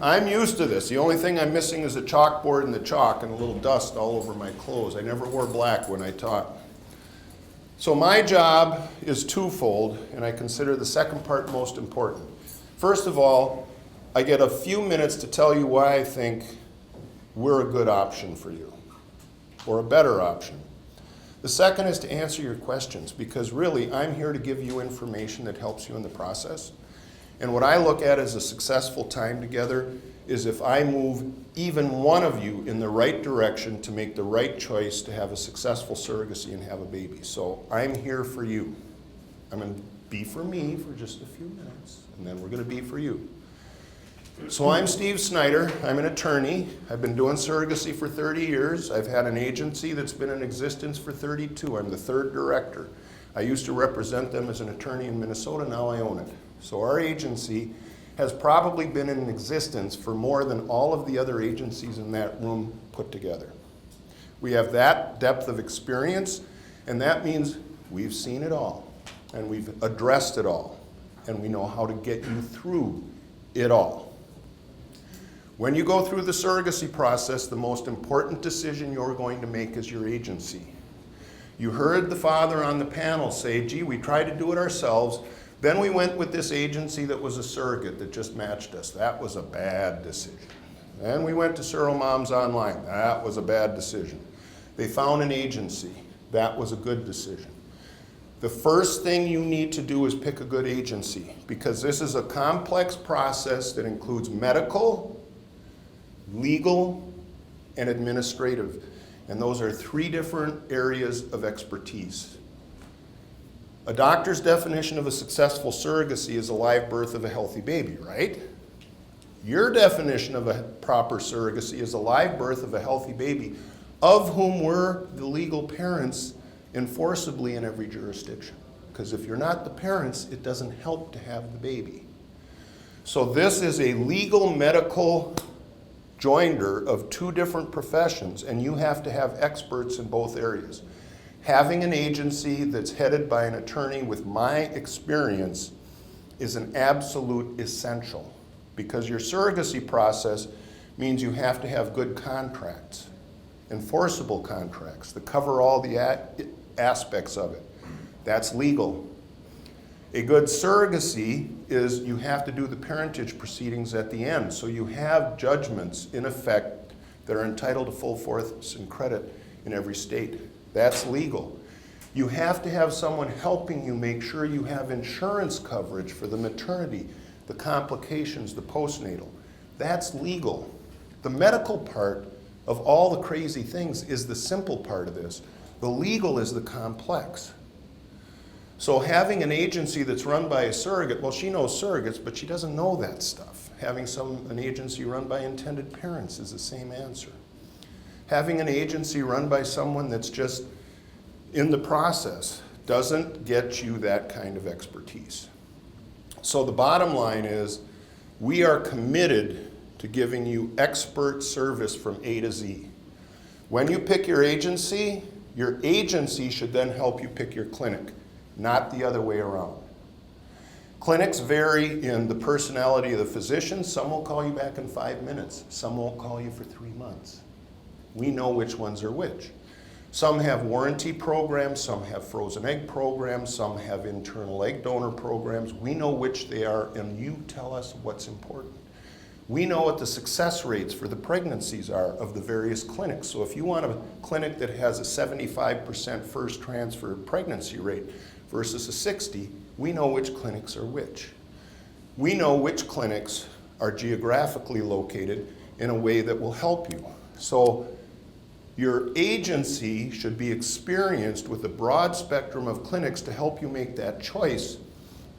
I'm used to this. The only thing I'm missing is a chalkboard and the chalk and a little dust all over my clothes. I never wore black when I taught. So my job is twofold, and I consider the second part most important. First of all, I get a few minutes to tell you why I think we're a good option for you, or a better option. The second is to answer your questions, because really I'm here to give you information that helps you in the process. And what I look at as a successful time together is if I move even one of you in the right direction to make the right choice to have a successful surrogacy and have a baby. So I'm here for you. I'm going to be for me for just a few minutes, and then we're going to be for you. So I'm Steve Snyder. I'm an attorney. I've been doing surrogacy for 30 years. I've had an agency that's been in existence for 32. I'm the third director. I used to represent them as an attorney in Minnesota. Now I own it. So our agency has probably been in existence for more than all of the other agencies in that room put together. We have that depth of experience, and that means we've seen it all, and we've addressed it all, and we know how to get you through it all. When you go through the surrogacy process, the most important decision you're going to make is your agency. You heard the father on the panel say, gee, we tried to do it ourselves. Then we went with this agency that was a surrogate that just matched us. That was a bad decision. Then we went to Surromoms Online. That was a bad decision. They found an agency. That was a good decision. The first thing you need to do is pick a good agency, because this is a complex process that includes medical, legal, and administrative. And those are three different areas of expertise. A doctor's definition of a successful surrogacy is a live birth of a healthy baby, right? Your definition of a proper surrogacy is a live birth of a healthy baby, of whom we're the legal parents enforceably in every jurisdiction. Because if you're not the parents, it doesn't help to have the baby. So this is a legal medical joinder of two different professions, and you have to have experts in both areas. Having an agency that's headed by an attorney with my experience is an absolute essential, because your surrogacy process means you have to have good contracts, enforceable contracts that cover all the aspects of it. That's legal. A good surrogacy is you have to do the parentage proceedings at the end, so you have judgments in effect that are entitled to full force and credit in every state. That's legal. You have to have someone helping you make sure you have insurance coverage for the maternity, the complications, the postnatal. That's legal. The medical part of all the crazy things is the simple part of this. The legal is the complex. So having an agency that's run by a surrogate, well, she knows surrogates, but she doesn't know that stuff. Having an agency run by intended parents is the same answer. Having an agency run by someone that's just in the process doesn't get you that kind of expertise. So the bottom line is we are committed to giving you expert service from A to Z. When you pick your agency should then help you pick your clinic, not the other way around. Clinics vary in the personality of the physician. Some will call you back in 5 minutes. Some won't call you for 3 months. We know which ones are which. Some have warranty programs, some have frozen egg programs, some have internal egg donor programs. We know which they are, and you tell us what's important. We know what the success rates for the pregnancies are of the various clinics. So if you want a clinic that has a 75% first transfer pregnancy rate versus a 60, we know which clinics are which. We know which clinics are geographically located in a way that will help you. So your agency should be experienced with a broad spectrum of clinics to help you make that choice,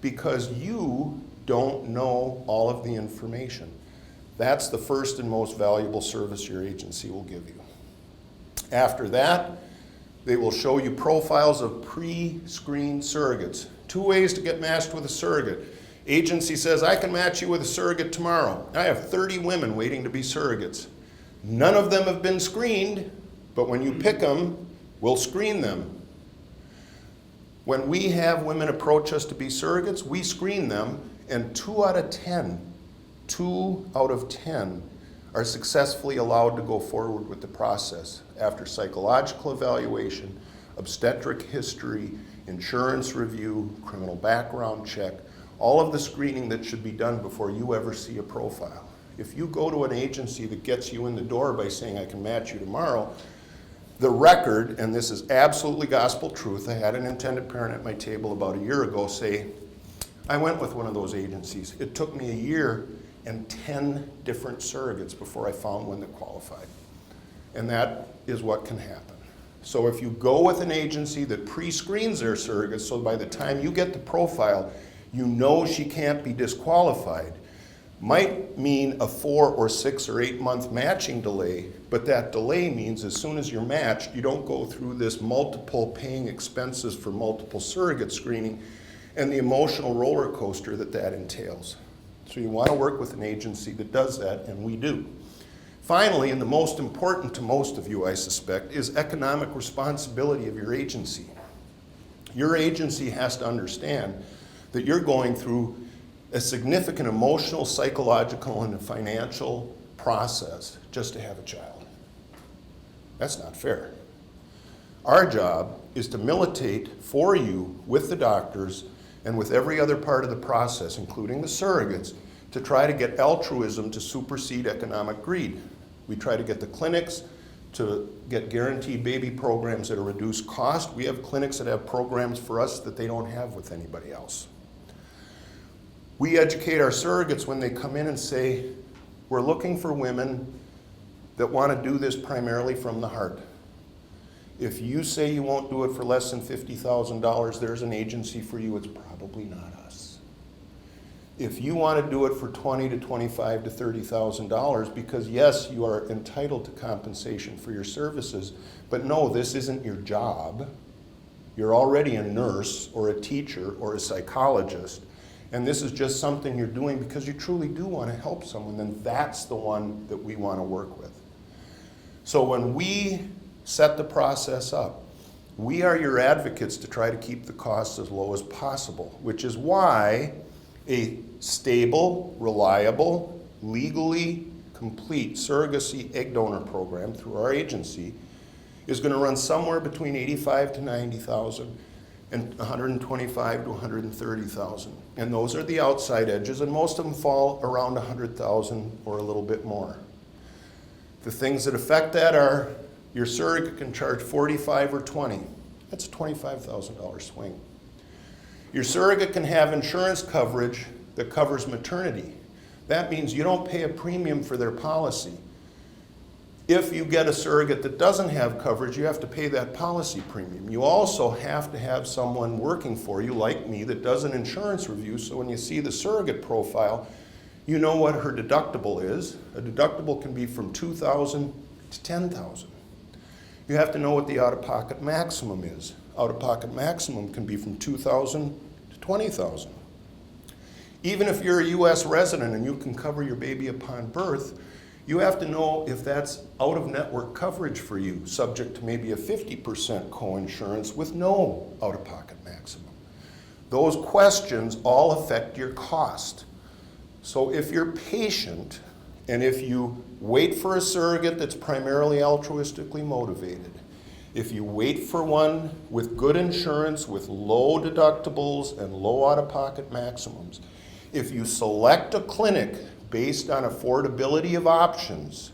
because you don't know all of the information. That's the first and most valuable service your agency will give you. After that, they will show you profiles of pre-screened surrogates. 2 ways to get matched with a surrogate. Agency says, I can match you with a surrogate tomorrow. I have 30 women waiting to be surrogates. None of them have been screened, but when you pick them, we'll screen them. When we have women approach us to be surrogates, we screen them, and 2 out of 10 2 out of 10 are successfully allowed to go forward with the process after psychological evaluation, obstetric history, insurance review, criminal background check, all of the screening that should be done before you ever see a profile. If you go to an agency that gets you in the door by saying, I can match you tomorrow, the record, and this is absolutely gospel truth, I had an intended parent at my table about a year ago say, I went with one of those agencies. It took me a year and 10 different surrogates before I found one that qualified. And that is what can happen. So if you go with an agency that pre-screens their surrogates, so by the time you get the profile, you know she can't be disqualified, might mean a 4 or 6 or 8 month matching delay, but that delay means as soon as you're matched, you don't go through this multiple paying expenses for multiple surrogate screening and the emotional roller coaster that that entails. So you want to work with an agency that does that, and we do. Finally, and the most important to most of you, I suspect, is economic responsibility of your agency. Your agency has to understand that you're going through a significant emotional, psychological, and financial process just to have a child. That's not fair. Our job is to militate for you with the doctors and with every other part of the process, including the surrogates, to try to get altruism to supersede economic greed. We try to get the clinics to get guaranteed baby programs at a reduced cost. We have clinics that have programs for us that they don't have with anybody else. We educate our surrogates when they come in and say, we're looking for women that want to do this primarily from the heart. If you say you won't do it for less than $50,000, there's an agency for you. It's probably not us. If you want to do it for $20,000 to $25,000 to $30,000, because yes, you are entitled to compensation for your services, but no, this isn't your job. You're already a nurse or a teacher or a psychologist, and this is just something you're doing because you truly do want to help someone, then that's the one that we want to work with. So when we set the process up, we are your advocates to try to keep the costs as low as possible, which is why a stable, reliable, legally complete surrogacy egg donor program through our agency is going to run somewhere between $85,000 to $90,000 and $125,000 to $130,000. And those are the outside edges, and most of them fall around $100,000 or a little bit more. The things that affect that are your surrogate can charge $45,000 or $20,000. That's a $25,000 swing. Your surrogate can have insurance coverage that covers maternity. That means you don't pay a premium for their policy. If you get a surrogate that doesn't have coverage, you have to pay that policy premium. You also have to have someone working for you, like me, that does an insurance review, so when you see the surrogate profile, you know what her deductible is. A deductible can be from $2,000 to $10,000. You have to know what the out-of-pocket maximum is. Out-of-pocket maximum can be from $2,000 to $20,000. Even if you're a U.S. resident and you can cover your baby upon birth, you have to know if that's out-of-network coverage for you, subject to maybe a 50% coinsurance with no out-of-pocket maximum. Those questions all affect your cost. So if you're patient, and if you wait for a surrogate that's primarily altruistically motivated, if you wait for one with good insurance, with low deductibles and low out-of-pocket maximums, if you select a clinic based on affordability of options,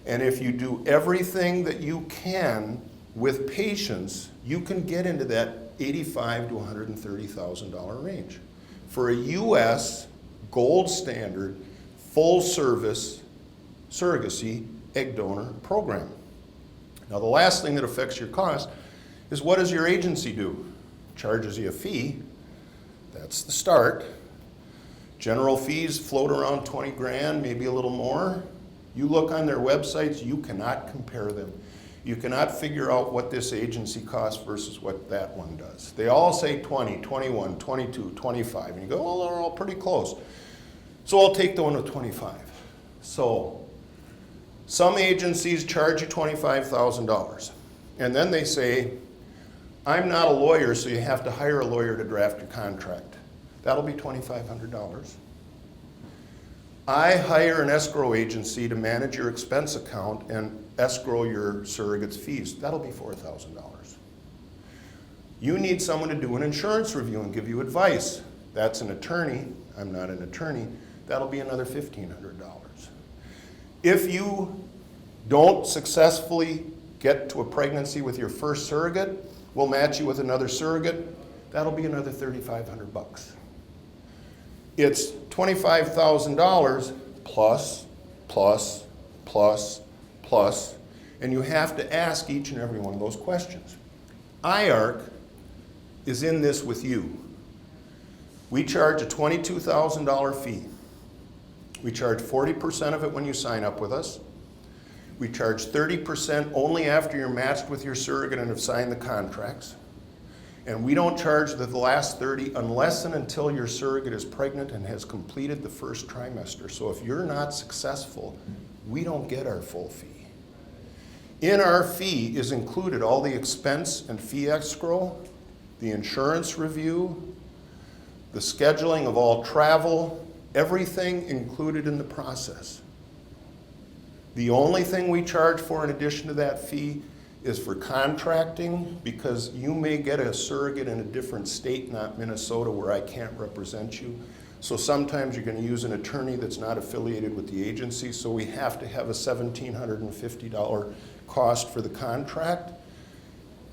and if you do everything that you can with patience, you can get into that $85,000 to $130,000 range for a U.S. gold standard, full service surrogacy egg donor program. Now the last thing that affects your cost is, what does your agency do? Charges you a fee. That's the start. General fees float around 20 grand, maybe a little more. You look on their websites, you cannot compare them. You cannot figure out what this agency costs versus what that one does. They all say 20, 21, 22, 25, and you go, well, they're all pretty close. So I'll take the one with 25. So some agencies charge you $25,000, and then they say, I'm not a lawyer, so you have to hire a lawyer to draft your contract. That'll be $2,500. I hire an escrow agency to manage your expense account and escrow your surrogate's fees. That'll be $4,000. You need someone to do an insurance review and give you advice. That's an attorney. I'm not an attorney. That'll be another $1,500. If you don't successfully get to a pregnancy with your first surrogate, we'll match you with another surrogate. That'll be another $3,500. It's $25,000 plus, plus, plus, plus, and you have to ask each and every one of those questions. IARC is in this with you. We charge a $22,000 fee. We charge 40% of it when you sign up with us. We charge 30% only after you're matched with your surrogate and have signed the contracts. And we don't charge the last 30 unless and until your surrogate is pregnant and has completed the first trimester. So if you're not successful, we don't get our full fee. In our fee is included all the expense and fee escrow, the insurance review, the scheduling of all travel, everything included in the process. The only thing we charge for in addition to that fee is for contracting, because you may get a surrogate in a different state, not Minnesota, where I can't represent you. So sometimes you're going to use an attorney that's not affiliated with the agency, so we have to have a $1,750 cost for the contract.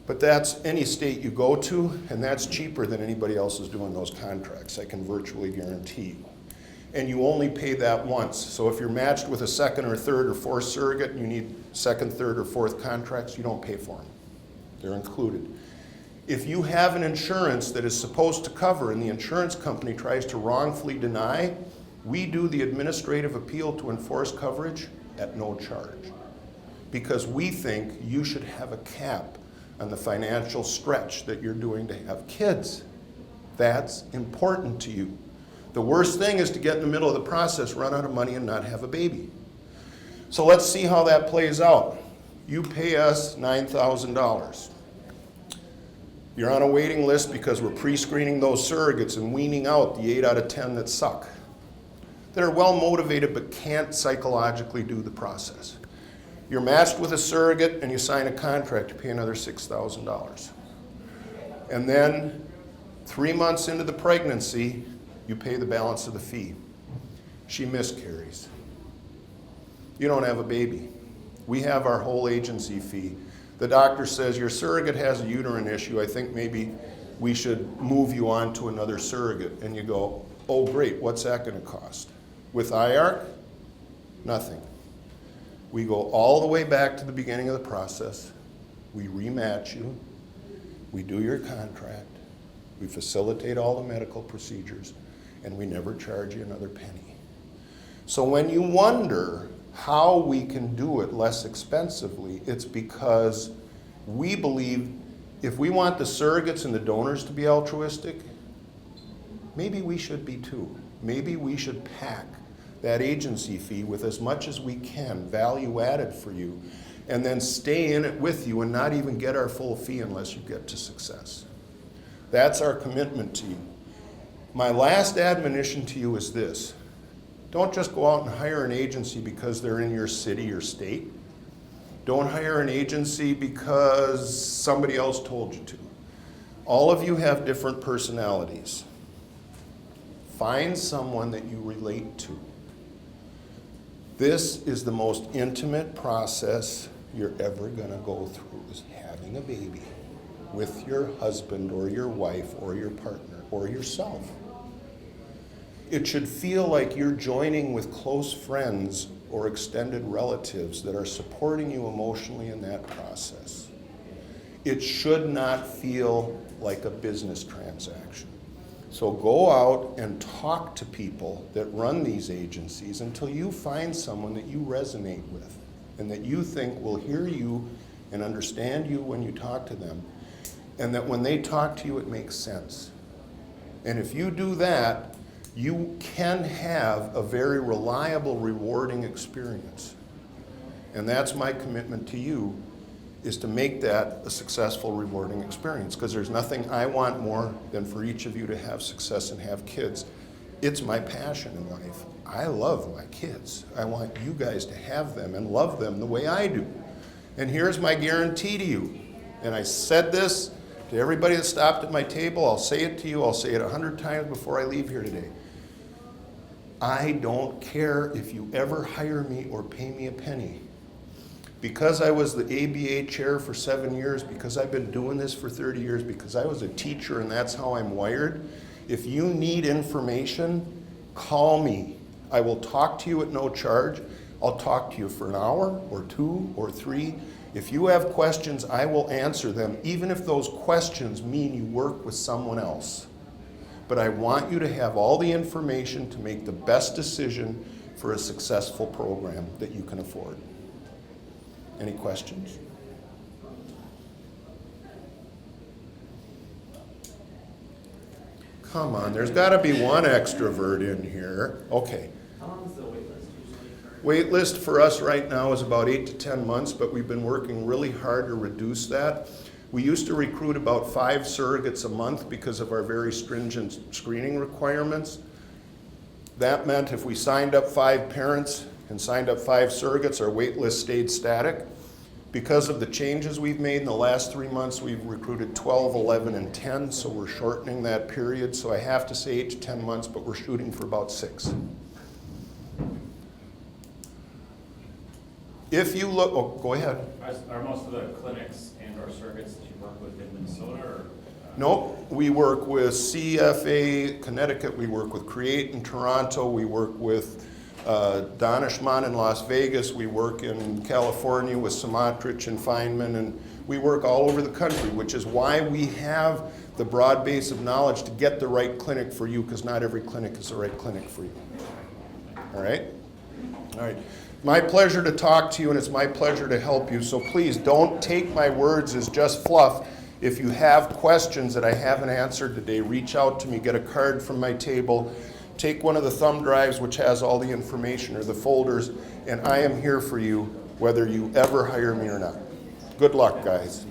But that's any state you go to, and that's cheaper than anybody else is doing those contracts, I can virtually guarantee you. And you only pay that once. So if you're matched with a second or third or fourth surrogate and you need second, third, or fourth contracts, you don't pay for them. They're included. If you have an insurance that is supposed to cover and the insurance company tries to wrongfully deny, we do the administrative appeal to enforce coverage at no charge. Because we think you should have a cap on the financial stretch that you're doing to have kids. That's important to you. The worst thing is to get in the middle of the process, run out of money, and not have a baby. So let's see how that plays out. You pay us $9,000. You're on a waiting list because we're pre-screening those surrogates and weaning out the 8 out of 10 that suck, that are well motivated but can't psychologically do the process. You're matched with a surrogate and you sign a contract to pay another $6,000. And then 3 months into the pregnancy, you pay the balance of the fee. She miscarries. You don't have a baby. We have our whole agency fee. The doctor says, your surrogate has a uterine issue. I think maybe we should move you on to another surrogate. And you go, oh great, what's that going to cost? With IARC, nothing. We go all the way back to the beginning of the process. We rematch you. We do your contract. We facilitate all the medical procedures. And we never charge you another penny. So when you wonder how we can do it less expensively, it's because we believe if we want the surrogates and the donors to be altruistic, maybe we should be too. Maybe we should pack that agency fee with as much as we can, value added for you, and then stay in it with you and not even get our full fee unless you get to success. That's our commitment to you. My last admonition to you is this. Don't just go out and hire an agency because they're in your city or state. Don't hire an agency because somebody else told you to. All of you have different personalities. Find someone that you relate to. This is the most intimate process you're ever going to go through, is having a baby with your husband or your wife or your partner or yourself. It should feel like you're joining with close friends or extended relatives that are supporting you emotionally in that process. It should not feel like a business transaction. So go out and talk to people that run these agencies until you find someone that you resonate with and that you think will hear you and understand you when you talk to them, and that when they talk to you it makes sense. And if you do that, you can have a very reliable, rewarding experience. And that's my commitment to you, is to make that a successful, rewarding experience, because there's nothing I want more than for each of you to have success and have kids. It's my passion in life. I love my kids. I want you guys to have them and love them the way I do. And here's my guarantee to you. And I said this to everybody that stopped at my table. I'll say it to you. I'll say it 100 times before I leave here today. I don't care if you ever hire me or pay me a penny. Because I was the ABA chair for 7 years, because I've been doing this for 30 years, because I was a teacher and that's how I'm wired, if you need information, call me. I will talk to you at no charge. I'll talk to you for an hour or 2 or 3. If you have questions, I will answer them, even if those questions mean you work with someone else. But I want you to have all the information to make the best decision for a successful program that you can afford. Any questions? Come on, there's got to be one extrovert in here. Okay. How long is the wait list usually? Wait list for us right now is about 8 to 10 months, but we've been working really hard to reduce that. We used to recruit about 5 surrogates a month because of our very stringent screening requirements. That meant if we signed up 5 parents and signed up 5 surrogates, our wait list stayed static. Because of the changes we've made in the last 3 months, we've recruited 12, 11, and 10, so we're shortening that period. So I have to say 8 to 10 months, but we're shooting for about 6. If you look, oh, go ahead. Are most of the clinics and or surrogates that you work with in Minnesota or? Nope, we work with CFA, Connecticut, we work with Create in Toronto, we work with Donishmond in Las Vegas, we work in California with Samatrich and Feynman, and we work all over the country, which is why we have the broad base of knowledge to get the right clinic for you, because not every clinic is the right clinic for you. All right? All right. My pleasure to talk to you, and it's my pleasure to help you, so please don't take my words as just fluff. If you have questions that I haven't answered today, reach out to me, get a card from my table, take one of the thumb drives which has all the information or the folders, and I am here for you whether you ever hire me or not. Good luck, guys.